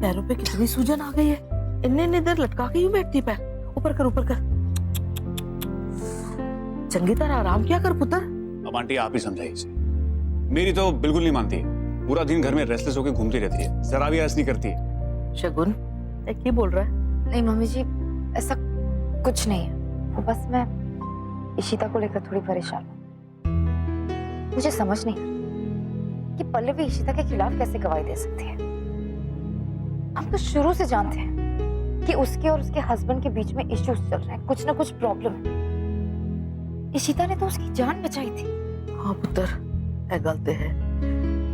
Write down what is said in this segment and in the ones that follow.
पैरों पे कितनी सूजन आ गई है। इन्ने देर लटका के यूं बैठती पैर। ऊपर कर ऊपर कर। चंगी तरह आराम किया कर पुत्र। अब आंटी आप ही समझाइए इसे। मेरी तो बिल्कुल नहीं मानती है। पूरा दिन घर में रेस्टलेस होकर घूमती रहती है, जरा भी ऐसा नहीं करती है। शगुन क्या बोल रहा है? नहीं मम्मी जी, ऐसा कुछ नहीं है। वो बस मैं इशिता को लेकर थोड़ी परेशान हूँ। मुझे समझ नहीं कि पल्लवी इशिता के खिलाफ कैसे गवाही दे सकती है। हम तो शुरू से जानते हैं कि उसके और उसके हस्बैंड के बीच में इश्यूज चल रहे हैं, कुछ ना कुछ प्रॉब्लम है। इशिता ने तो उसकी जान बचाई थी। हाँ पुत्र, ये गलत है।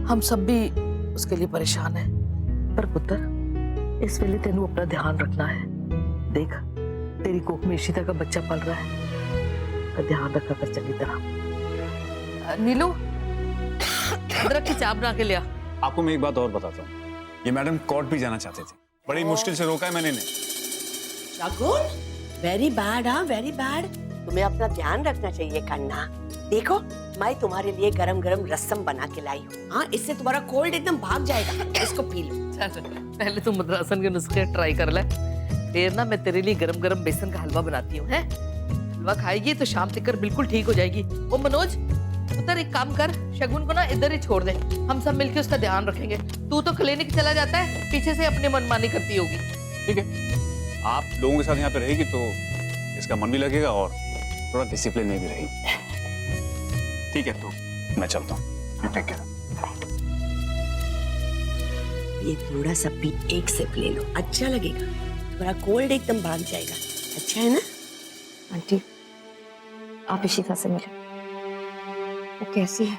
हम सब भी उसके लिए परेशान हैं। पर पुत्र, इस वेले तेनू अपना ध्यान रखना है। देख, तेरी कोख में इशिता का बच्चा पल रहा है, तो ध्यान रखा कर चंगी तरह। नीलू, अदरक की चाय बना के लिया। आपको मैं एक बात और बताता हूँ, ये मैडम कोर्ट भी जाना चाहते थे, बड़ी मुश्किल से रोका है मैंने इन्हें। शगुन, वेरी बैड, हाँ वेरी बैड। तुम्हें अपना ध्यान रखना चाहिए कन्ना। देखो, मैं तुम्हारे लिए गरम गरम रसम बना के लाई हूँ। हाँ, इससे तुम्हारा कोल्ड एकदम भाग जाएगा। इसको पी लो। चल, पहले तू मद्रासन के नुस्खे ट्राई कर ले, फिर ना मैं तेरे लिए गरम गरम बेसन का हलवा बनाती हूँ। हलवा खाएगी तो शाम तक बिल्कुल ठीक हो जाएगी। ओ मनोज, पुत्र एक काम कर, शगुन को ना इधर ही छोड़ दे, हम सब मिलके उसका ध्यान रखेंगे। तू तो क्लिनिक चला जाता है, पीछे से अपनी मनमानी करती होगी। ठीक है, आप लोगों के साथ यहाँ पे रहेगी तो इसका मन भी लगेगा और थोड़ा डिसिप्लिन में भी रहेगी। ठीक है, तो मैं चलता हूँ। Take care. ये थोड़ा सा पी, एक सिप ले लो, अच्छा लगेगा। तुम्हारा कोल्ड एकदम भाग जाएगा। अच्छा है ना? आंटी, आप इशिता से मिले। वो कैसी है?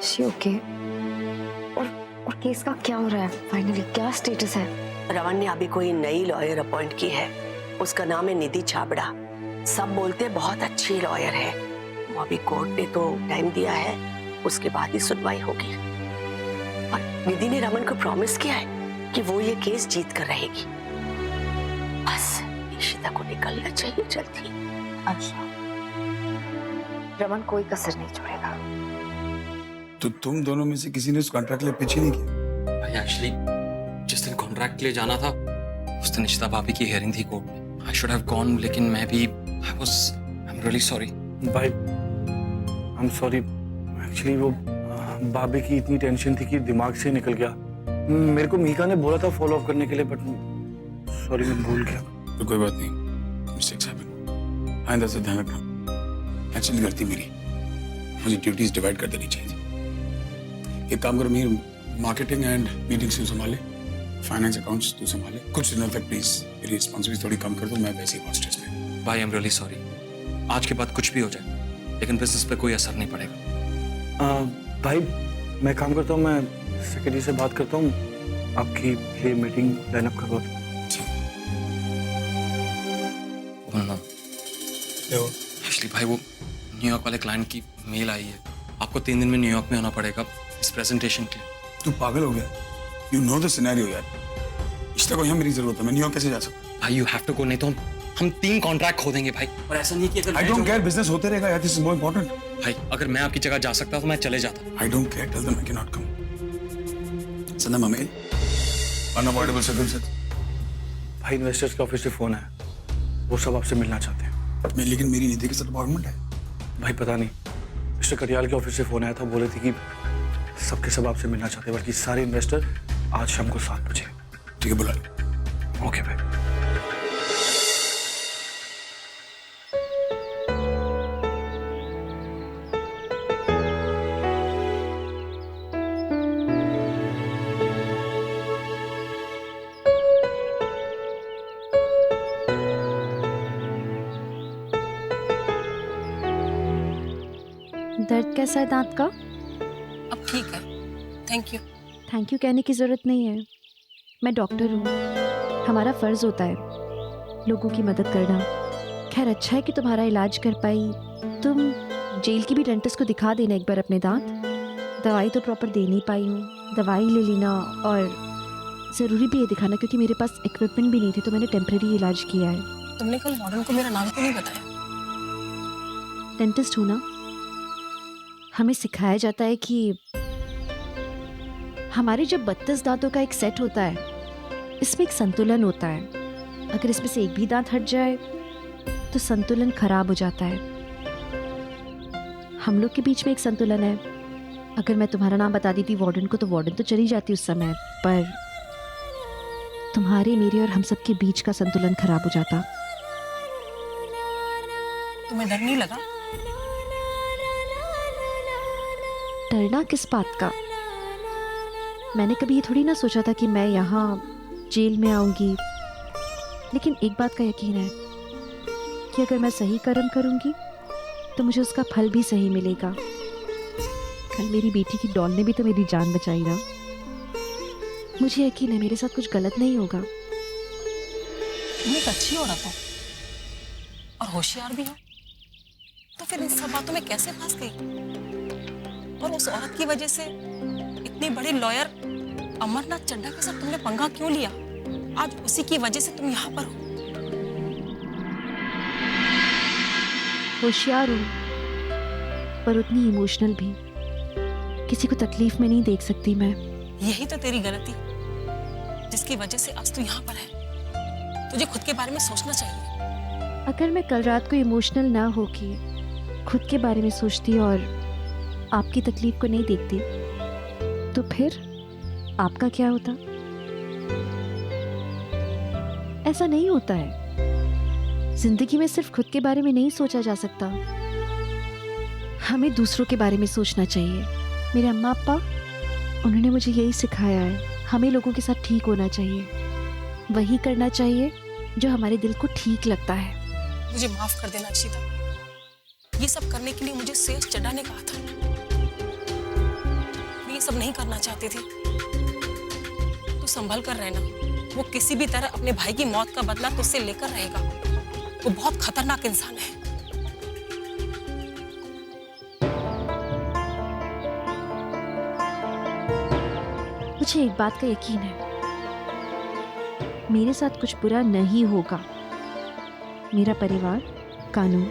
She okay? और केस का क्या हो रहा है? फाइनली क्या स्टेटस है? रमन ने अभी कोई नई लॉयर अपॉइंट की है। उसका नाम है निधि छाबड़ा। सब बोलते बहुत अच्छी लॉयर है। वो अभी कोर्ट ने तो टाइम दिया है, उसके बाद ही सुनवाई होगी। और निधि ने रमन को प्रॉमिस किया है कि वो ये केस जीत कर रहेगी। बस इशिता को निकलना चाहिए जल्दी। अच्छा, रमन कोई कसर नहीं छोड़ेगा। तो तुम दोनों में से किसी ने उस कॉन्ट्रैक्ट के लिए पिच ही नहीं किया? भाई एक्चुअली जिस दिन कॉन्ट्रैक्ट के लिए जाना था उस दिन इशिता भाभी की हियरिंग थी कोर्ट में। आई शुड हैव गॉन, लेकिन मैं भी आई एम रियली सॉरी। भाई आई एम सॉरी, एक्चुअली वो भाभी की इतनी टेंशन थी कि दिमाग से निकल गया। मेरे को मीका ने बोला था फॉलो अप करने के लिए, बट सॉरी मैं भूल गया। तो कोई बात नहीं, मिस्टेक्स हैपन। आइंदा से ध्यान रखना। एक्चुअली गलती मेरी, मुझे ड्यूटीज डिवाइड कर देनी चाहिए थी। एक काम करो, मेरी मार्केटिंग एंड मीटिंग्स तू संभाले, फाइनेंस अकाउंट्स तू संभाले। कुछ दिनों तक प्लीज मेरी रिस्पॉन्सिबिलिटी थोड़ी कम कर दो, मैं वैसे ही स्ट्रेस में। भाई आई एम रियली सॉरी। आज के बाद कुछ भी हो जाए लेकिन बिजनेस पे कोई असर नहीं पड़ेगा। भाई मैं काम करता हूँ, मैं सेक्रेटरी से बात करता हूँ, आपकी लिए मीटिंग लाइन अप करवा दूँ। एक्चुअली भाई वो न्यूयॉर्क वाले क्लाइंट की मेल आई है, आपको 3 दिन में न्यूयॉर्क में होना पड़ेगा इस प्रेजेंटेशन के लिए। तू पागल हो गया? यू नो द सिनेरियो यार। इश्ता को यहाँ मेरी जरूरत है, मैं न्यूयॉर्क कैसे जा सकता? भाई यू हैव टू गो, नहीं तो हम 3 कॉन्ट्रैक्ट खो देंगे भाई। और ऐसा नहीं कि अगर आई डोंट केयर, बिजनेस होते रहेगा यार, दिस इज मोर इंपॉर्टेंट। भाई अगर मैं आपकी जगह जा सकता तो मैं चले जाता। I don't care, tell them I can not come. सना ममेल अनअवॉइडेबल सर्कमस्टेंस। भाई इन्वेस्टर्स के ऑफिस से फोन है, वो सब आपसे मिलना चाहते हैं। मैं, लेकिन मेरी निधि के साथ अपॉइंटमेंट है। भाई पता नहीं, मिस्टर कटियाल के ऑफिस से फोन आया था, बोले थे कि सबके सब आपसे मिलना चाहते हैं, बल्कि सारे इन्वेस्टर आज शाम को 7 बजे। ठीक है, बुला लो। ओके भाई। दर्द कैसा है दांत का? अब ठीक है, थैंक यू। थैंक यू कहने की ज़रूरत नहीं है, मैं डॉक्टर हूँ, हमारा फ़र्ज़ होता है लोगों की मदद करना। खैर अच्छा है कि तुम्हारा इलाज कर पाई। तुम जेल की भी डेंटिस्ट को दिखा देना एक बार अपने दांत। दवाई तो प्रॉपर दे नहीं पाई हूँ, दवाई ले लेना, और ज़रूरी भी ये दिखाना क्योंकि मेरे पास इक्विपमेंट भी नहीं थे तो मैंने टेम्प्रेरी इलाज किया है। तुमने कल मॉडर्न को मेरा नाम क्यों नहीं बताया? डेंटिस्ट हूँ ना, हमें सिखाया जाता है कि हमारे जब 32 दांतों का एक सेट होता है इसमें एक संतुलन होता है। अगर इसमें से एक भी दांत हट जाए तो संतुलन खराब हो जाता है। हम लोग के बीच में एक संतुलन है। अगर मैं तुम्हारा नाम बता देती वार्डन को तो वार्डन तो चली जाती उस समय, पर तुम्हारे, मेरे और हम सब के बीच का संतुलन खराब हो जाता। तुम्हें डर नहीं लगा? डरना किस बात का? मैंने कभी ये थोड़ी ना सोचा था कि मैं यहाँ जेल में आऊंगी। लेकिन एक बात का यकीन है कि अगर मैं सही कर्म करूंगी तो मुझे उसका फल भी सही मिलेगा। कल मेरी बेटी की डॉल ने भी तो मेरी जान बचाई ना। मुझे यकीन है मेरे साथ कुछ गलत नहीं होगा। तुम एक अच्छी औरत हो और होशियार भी हो, तो फिर इन सब बातों में कैसे फंस गई? और उस औरत की वजह से इतने बड़े लॉयर अमरनाथ चड्ढा के साथ तुमने पंगा क्यों लिया? आज उसी की वजह से तुम यहाँ पर हो। होशियार हूँ पर उतनी इमोशनल भी। किसी को तकलीफ में नहीं देख सकती मैं। यही तो तेरी गलती, जिसकी वजह से आज तू यहाँ पर है। तुझे खुद के बारे में सोचना चाहिए। अगर मैं कल रात को इमोशनल ना होके खुद के बारे में सोचती और आपकी तकलीफ को नहीं देखती तो फिर आपका क्या होता? ऐसा नहीं होता है। जिंदगी में सिर्फ खुद के बारे में नहीं सोचा जा सकता, हमें दूसरों के बारे में सोचना चाहिए। मेरे अम्मा पापा, उन्होंने मुझे यही सिखाया है। हमें लोगों के साथ ठीक होना चाहिए, वही करना चाहिए जो हमारे दिल को ठीक लगता है। मुझे माफ कर देना अक्षिता। ये सब करने के लिए मुझे सेठ चड्ढा ने कहा था। मैं ये सब नहीं करना चाहती थी। तू संभल कर रहना। वो किसी भी तरह अपने भाई की मौत का बदला तुझसे लेकर रहेगा। वो बहुत खतरनाक इंसान है। मुझे एक बात का यकीन है, मेरे साथ कुछ बुरा नहीं होगा। मेरा परिवार, कानून,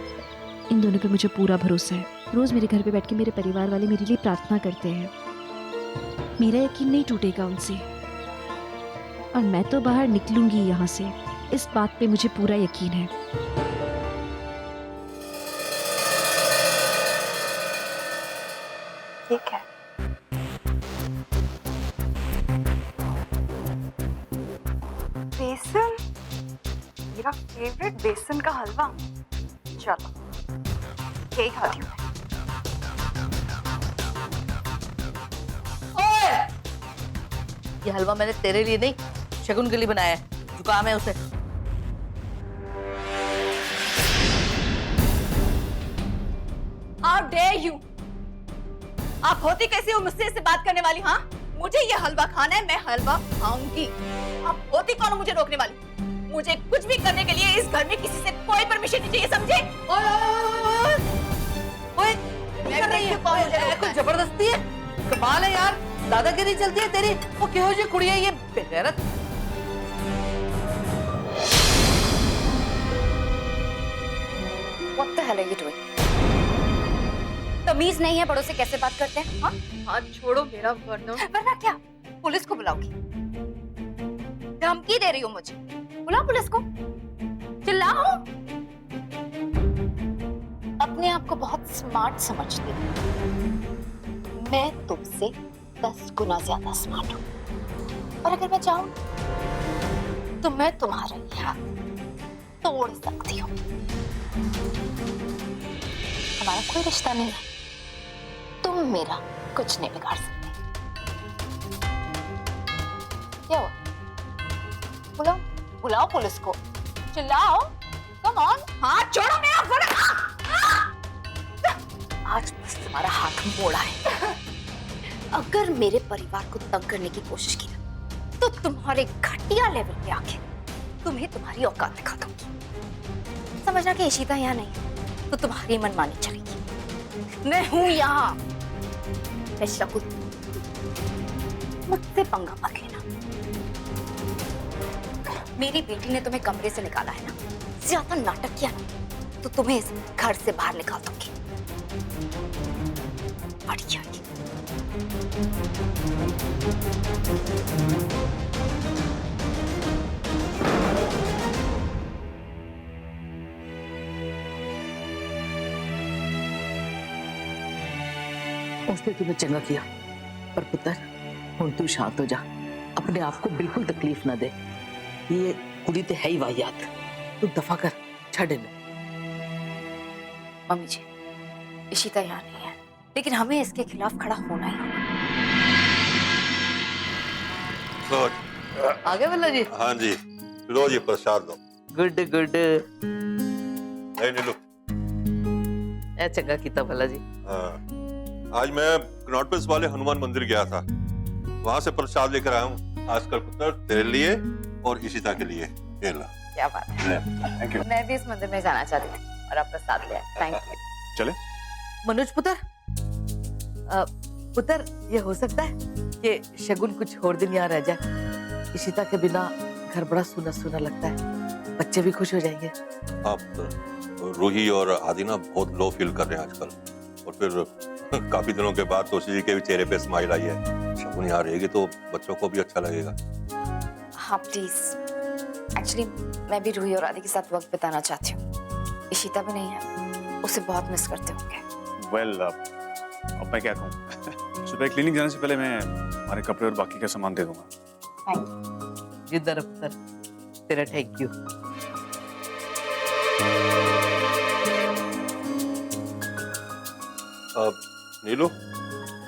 इन दोनों पे मुझे पूरा भरोसा है। रोज मेरे घर पे बैठ के मेरे परिवार वाले मेरे लिए प्रार्थना करते हैं। मेरा यकीन नहीं टूटेगा उनसे और मैं तो बाहर निकलूंगी यहाँ से। इस बात पे मुझे पूरा यकीन है। ठीक है। बेसन, मेरा फेवरेट बेसन का हलवा। चलो यही खाती हूँ। ये हलवा मैंने तेरे लिए नहीं, शगुन के लिए बनाया है। जुकाम है उसे। How dare you? आप होती कैसी हो मुझसे ऐसे बात करने वाली? हाँ, मुझे ये हलवा खाना है, मैं हलवा खाऊंगी। आप होती कौन हो मुझे रोकने वाली? मुझे कुछ भी करने के लिए इस घर में किसी से कोई परमिशन नहीं चाहिए, समझे? ओए, क्या कर रही है? कोई जबरदस्ती है? कमाल है यार, दादागिरी चलती है तेरी। वो क्यों जी कुड़ी है ये बेगैरत? What the hell are you doing? तमीज नहीं है बड़ों से कैसे बात करते हैं? हाँ? हाथ छोड़ो मेरा, वरना क्या? पुलिस को बुलाओगी? धमकी दे रही हो मुझे? बुलाओ पुलिस को। चिल्लाओ। अपने आप को बहुत स्मार्ट समझती हूँ। मैं तुमसे 10 गुना ज्यादा स्मार्ट हूँ और अगर मैं चाहूँ तो मैं तुम्हारा हाथ तोड़ सकती हूँ। हमारा कोई रिश्ता नहीं है, तुम मेरा कुछ नहीं बिगाड़ सकते। क्या हुआ? बुलाओ, बुलाओ पुलिस को। चिल्लाओ, कम ऑन। हाथ छोड़ो मेरा। आज बस तुम्हारा हाथ मोड़ा है। अगर मेरे परिवार को तंग करने की कोशिश की ना तो तुम्हारे घटिया लेवल पे आके तुम्हें तुम्हारी औकात दिखा दूंगी। समझना कि इशिता यहाँ नहीं तो तुम्हारी मनमानी चलेगी। मैं हूं यहाँ। मैं शकुन, मुझसे पंगा मत लेना। मेरी बेटी ने तुम्हें कमरे से निकाला है ना, ज्यादा नाटक किया ना तो तुम्हें इस घर से बाहर निकाल दूंगी। बढ़िया। उसने तुम्हें चंगा किया, पर पुत्र हुण तू शांत हो जा, अपने आप को बिल्कुल तकलीफ ना दे। ये कुड़ी ते है ही वाहियात, तू दफा कर, छड़ इन्हें। मम्मी जी, इशिता यहाँ नहीं है, लेकिन हमें इसके खिलाफ खड़ा होना ही होगा। आगे बल्ला जी। हाँ जी, लो जी प्रसाद लो। Good good. नहीं नीलू। ए चंगा कीता बल्ला जी। हाँ, आज मैं कनॉट प्लेस वाले हनुमान मंदिर गया था, वहां से प्रसाद लेकर आया हूँ, खासकर पुत्र तेरे लिए और इशिता के लिए। ये ला। क्या बात है। Thank you. मैं भी इस मंदिर में जाना चाहती थी और आप प्रसाद ले आए। Thank you. चले। मनोज पुत्र, पुत्र ये हो सकता है कि शगुन कुछ और दिन यहाँ रह जाए। इशिता के बिना घर बड़ा सूना सूना लगता है, बच्चे भी खुश हो जाएंगे। आप रूही और आदि ना बहुत लो फील कर रहे हैं आजकल, और फिर काफी दिनों के बाद तो जी के भी चेहरे पे स्माइल आई है। शगुन यहाँ रहेगी तो बच्चों को भी अच्छा लगेगा। हाँ प्लीज, एक्चुअली मैं भी रूही और आदि के साथ वक्त बिताना चाहती हूँ। इशिता भी नहीं है, उसे बहुत मिस करते होंगे। वेल, अब मैं क्या कहूँ, सुबह क्लिनिक जाने से पहले मैं हमारे कपड़े और बाकी का सामान दे दूंगा। Thank you. जिधर पुत्र, तेरा थैंक यू। नीलू।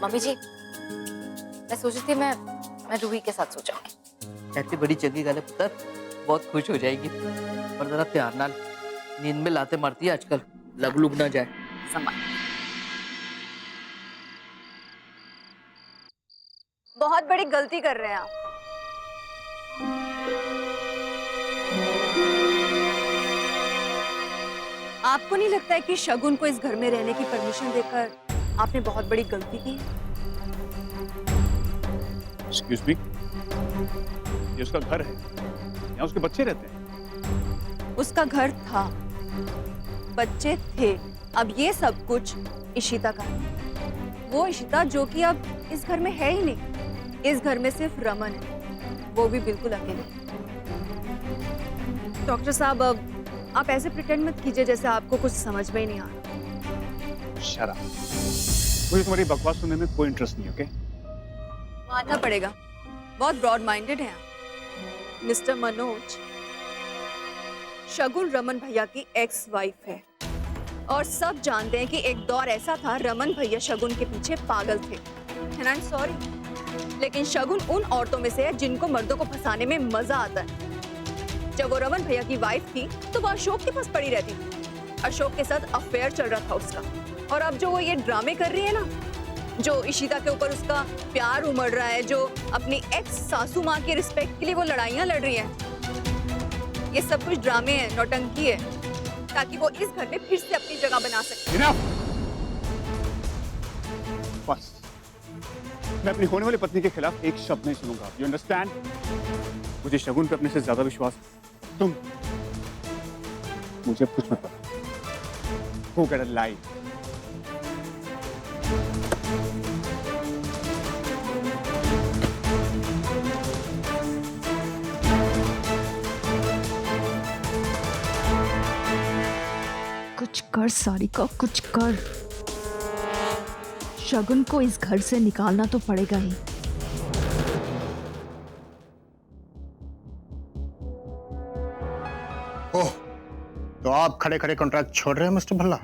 मम्मी जी, मैं सोच रही थी मैं रूही के साथ सो जाऊंगी। ऐसी बड़ी चंगी गल है पुत्र, बहुत खुश हो जाएगी। पर जरा ध्यान नाल, नींद में लाते मारती है आजकल, लग लुग ना जाए। संभाल। बहुत बड़ी गलती कर रहे हैं आप। आपको नहीं लगता है कि शगुन को इस घर में रहने की परमिशन देकर आपने बहुत बड़ी गलती की है? एक्सक्यूज मी, ये उसका घर है, यहाँ उसके बच्चे रहते हैं। उसका घर था, बच्चे थे, अब ये सब कुछ इशिता का है। वो इशिता जो कि अब इस घर में है ही नहीं। इस घर में सिर्फ रमन है, वो भी बिल्कुल अकेले। डॉक्टर साहब, अब आप ऐसे प्रिटेंड मत कीजिए जैसे आपको कुछ समझ में ही नहीं आ रहा। Shut up. मुझे तुम्हारी बकवास सुनने में कोई इंटरेस्ट नहीं, ओके? मानना पड़ेगा, बहुत ब्रॉड माइंडेड हैं आप। मिस्टर मनोज, शगुन रमन भैया की एक्स वाइफ है, और सब जानते हैं कि एक दौर ऐसा था रमन भैया शगुन के पीछे पागल थे। एंड आई एम सॉरी, लेकिन शगुन उन औरतों में से है जिनको मर्दों को फंसाने में मजा आता है। जब वो रमन भैया की वाइफ थी तो वो अशोक के पास पड़ी रहती थी। अशोक के साथ अफेयर चल रहा था उसका, और अब जो वो ये ड्रामे कर रही है ना, जो इशिता के ऊपर उसका प्यार उमड़ रहा है, जो अपनी एक्स सासू माँ के रिस्पेक्ट के लिए वो लड़ाइयाँ लड़ रही है, ये सब कुछ ड्रामे है, नौटंकी है, ताकि वो इस घर में फिर से अपनी जगह बना सके। बस, मैं अपनी होने वाली पत्नी के खिलाफ एक शब्द नहीं सुनूंगा। You understand? मुझे शगुन पे अपने से ज्यादा विश्वास है। तुम मुझे कुछ मत पता। Go get a life. कुछ कर सारिका, कुछ कर। शगुन को इस घर से निकालना तो पड़ेगा ही। ओह, तो आप खड़े खड़े कॉन्ट्रैक्ट छोड़ रहे हैं mister Bhalla?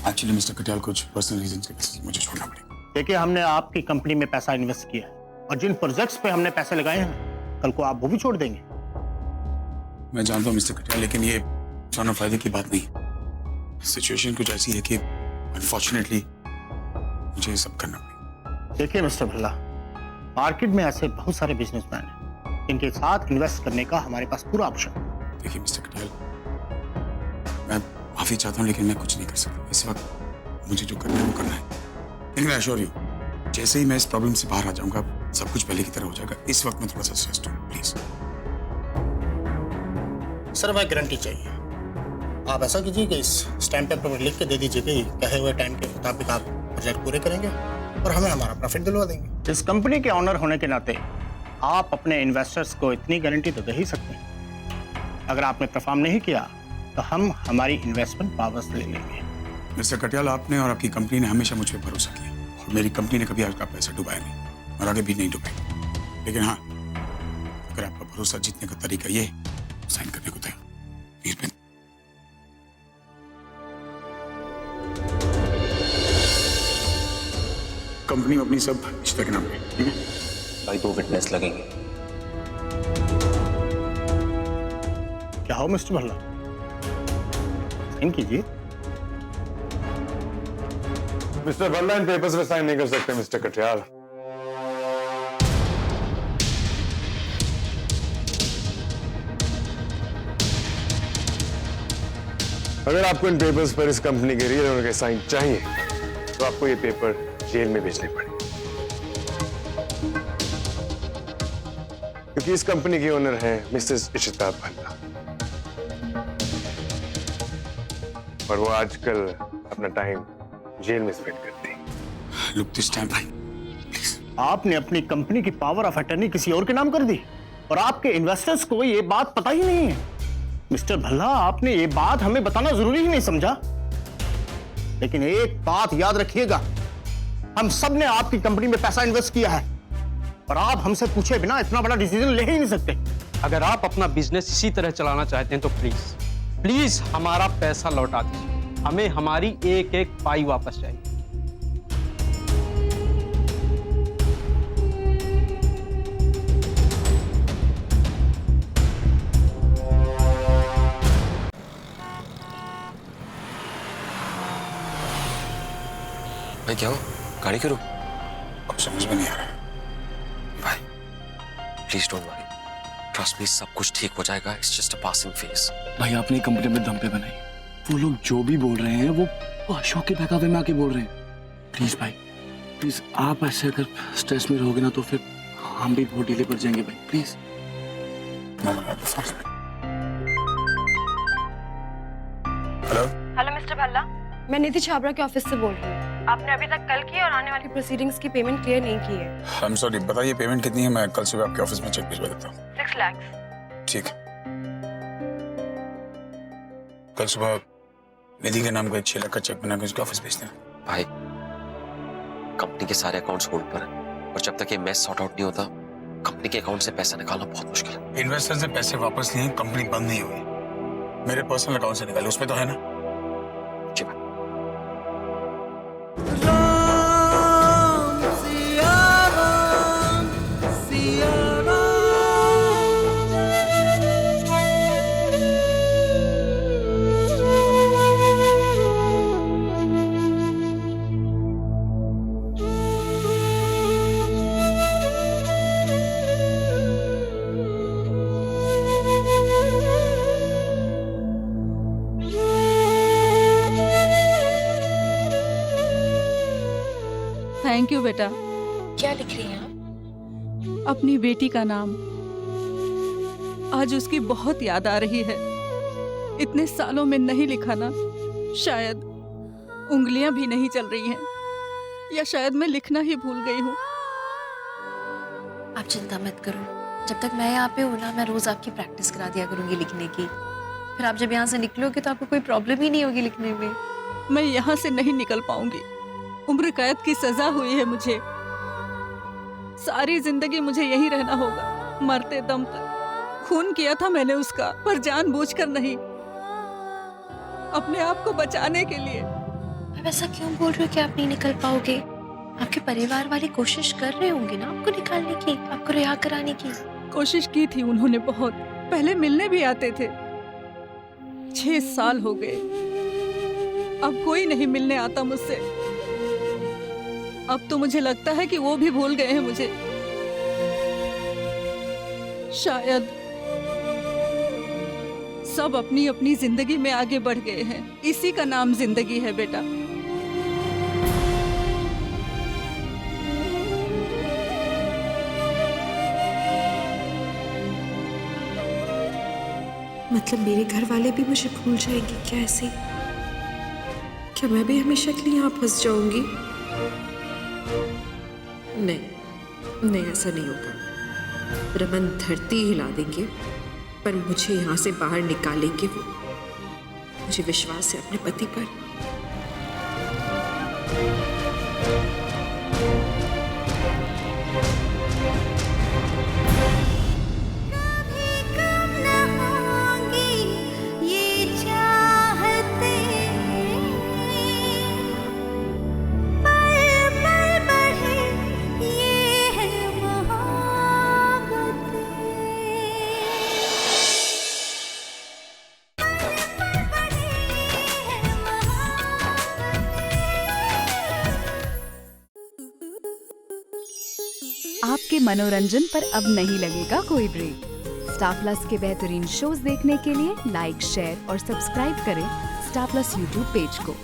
Actually mister Katiyal कुछ पर्सनल रीजन की वजह से मुझे छोड़ना पड़ेगा। देखिए, हमने आपकी कंपनी में पैसा इन्वेस्ट किया है, और जिन प्रोजेक्ट्स पे हमने पैसे लगाए हैं, कल को आप वो भी छोड़ देंगे। मैं जानता हूँ मिस्टर कटियाल, लेकिन ये जाना फायदे की बात नहीं। सिचुएशन कुछ ऐसी है कि अनफॉर्चुनेटली मुझे ये सब करना पड़ेगा। देखिए मिस्टर भल्ला, मार्केट में ऐसे बहुत सारे बिजनेसमैन हैं जिनके साथ इन्वेस्ट करने का हमारे पास पूरा ऑप्शन है। देखिए मिस्टर कटियाल, मैं माफी चाहता हूँ, लेकिन मैं कुछ नहीं कर सकता इस वक्त। मुझे जो करना है वो करना है, लेकिन आई एश्योर यू, जैसे ही मैं इस प्रॉब्लम से बाहर आ जाऊंगा, सब कुछ पहले की तरह हो जाएगा। इस वक्त मैं थोड़ा सा स्ट्रेस्ड हूँ, प्लीज। सर, मैं गारंटी चाहिए। आप ऐसा कीजिए कि इस स्टैम्प पेपर पर लिख के दे दीजिए कि कहे हुए टाइम के मुताबिक आप प्रोजेक्ट पूरे करेंगे और हमें हमारा प्रॉफिट दिलवा देंगे। इस कंपनी के ऑनर होने के नाते आप अपने इन्वेस्टर्स को इतनी गारंटी तो दे ही सकते हैं। अगर आपने परफॉर्म नहीं किया तो हम हमारी इन्वेस्टमेंट वापस ले लेंगे। मिस्टर कटियाल, आपने और आपकी कंपनी ने हमेशा मुझ पर भरोसा किया और मेरी कंपनी ने कभी आपका पैसा डुबाया नहीं और आगे भी नहीं डुबाएगी। लेकिन हाँ, अगर आपका भरोसा जीतने का तरीका ये है, साइन करने को तैयार। प्लीज कंपनी में अपनी सब इशिता के नाम पे, ठीक है? भाई 2 विटनेस लगेंगे। क्या हो मिस्टर भल्ला, साइन कीजिए। मिस्टर भल्ला इन पेपर्स पे साइन नहीं कर सकते मिस्टर कटियाल। अगर आपको इन पेपर्स पर इस कंपनी के रियल ओनर के साइन चाहिए तो आपको ये पेपर जेल में भेजने पड़ेंगे, क्योंकि इस कंपनी की ओनर है मिसेस इशिता भल्ला और वो आजकल अपना टाइम जेल में स्पेंड करती है। लुक दिस टाइम भाई, आपने अपनी कंपनी की पावर ऑफ अटर्नी किसी और के नाम कर दी और आपके इन्वेस्टर्स को ये बात पता ही नहीं है। मिस्टर भल्ला, आपने ये बात हमें बताना जरूरी ही नहीं समझा। लेकिन एक बात याद रखिएगा, हम सब ने आपकी कंपनी में पैसा इन्वेस्ट किया है और आप हमसे पूछे बिना इतना बड़ा डिसीजन ले ही नहीं सकते। अगर आप अपना बिजनेस इसी तरह चलाना चाहते हैं तो प्लीज हमारा पैसा लौटा दीजिए। हमें हमारी एक एक पाई वापस चाहिए। भाई क्या हो, गाड़ी क्यों? कुछ समझ में नहीं आ रहा भाई please don't worry, trust me, सब कुछ ठीक हो जाएगा। It's just a passing phase. भाई आपने कंपनी में दम पे बनाई, वो लोग जो भी बोल रहे हैं वो अशोक के बहकावे में आके बोल रहे हैं। प्लीज भाई, प्लीज आप ऐसे अगर स्ट्रेस में रहोगे ना तो फिर हम भी बहुत ढीले पड़ जाएंगे भाई, प्लीज। हेलो मिस्टर भल्ला, मैं निधि छाबड़ा के ऑफिस से बोल रही हूँ। आपने अभी तक कल की और आने वाली प्रोसीडिंग्स की पेमेंट क्लियर नहीं की है। आई एम सॉरी, बताइए पेमेंट कितनी है? मैं कल सुबह आपके ऑफिस में चेक भिजवा देता हूँ। 6 लाख। ठीक है, कल सुबह निधि के नाम का 6 लाख का चेक बना के उसके ऑफिस भेज देना। भाई कंपनी के सारे अकाउंट्स होल्ड पर हैं और जब तक ये मैच सॉर्ट आउट नहीं होता कंपनी के अकाउंट से पैसा निकालना बहुत मुश्किल है। इन्वेस्टर से पैसे वापस लिए, कंपनी बंद नहीं हुई, मेरे पर्सनल अकाउंट से निकाले, उसमें तो है ना? जी भाई। थैंक यू बेटा। क्या लिख रही हैं आप? अपनी बेटी का नाम। आज उसकी बहुत याद आ रही है। इतने सालों में नहीं लिखा ना, शायद उंगलियां भी नहीं चल रही हैं, या शायद मैं लिखना ही भूल गई हूँ। आप चिंता मत करो, जब तक मैं यहाँ पे हूँ ना, मैं रोज आपकी प्रैक्टिस करा दिया करूंगी लिखने की। फिर आप जब यहाँ से निकलोगे तो आपको कोई प्रॉब्लम ही नहीं होगी लिखने में। मैं यहाँ से नहीं निकल पाऊंगी। उम्र कैद की सजा हुई है मुझे। सारी जिंदगी मुझे यहीं रहना होगा, मरते दम तक। खून किया था मैंने उसका, पर जानबूझकर नहीं, अपने आप को बचाने के लिए। अब ऐसा क्यों बोल रहे हो कि आप नहीं निकल पाओगे? आपके परिवार वाले कोशिश कर रहे होंगे ना आपको निकालने की, आपको रिहा कराने की। कोशिश की थी उन्होंने बहुत, पहले मिलने भी आते थे। 6 साल हो गए, अब कोई नहीं मिलने आता मुझसे। अब तो मुझे लगता है कि वो भी भूल गए हैं मुझे। शायद सब अपनी अपनी जिंदगी में आगे बढ़ गए हैं। इसी का नाम जिंदगी है बेटा। मतलब मेरे घर वाले भी मुझे भूल जाएंगे क्या ऐसे? क्या मैं भी हमेशा के लिए यहाँ फंस जाऊंगी? नहीं, ऐसा नहीं होगा। रमन धरती हिला देंगे, पर मुझे यहाँ से बाहर निकालेंगे वो। मुझे विश्वास है अपने पति पर। आपके मनोरंजन पर अब नहीं लगेगा कोई ब्रेक। स्टार प्लस के बेहतरीन शोज देखने के लिए लाइक, शेयर और सब्सक्राइब करें स्टार प्लस यूट्यूब पेज को।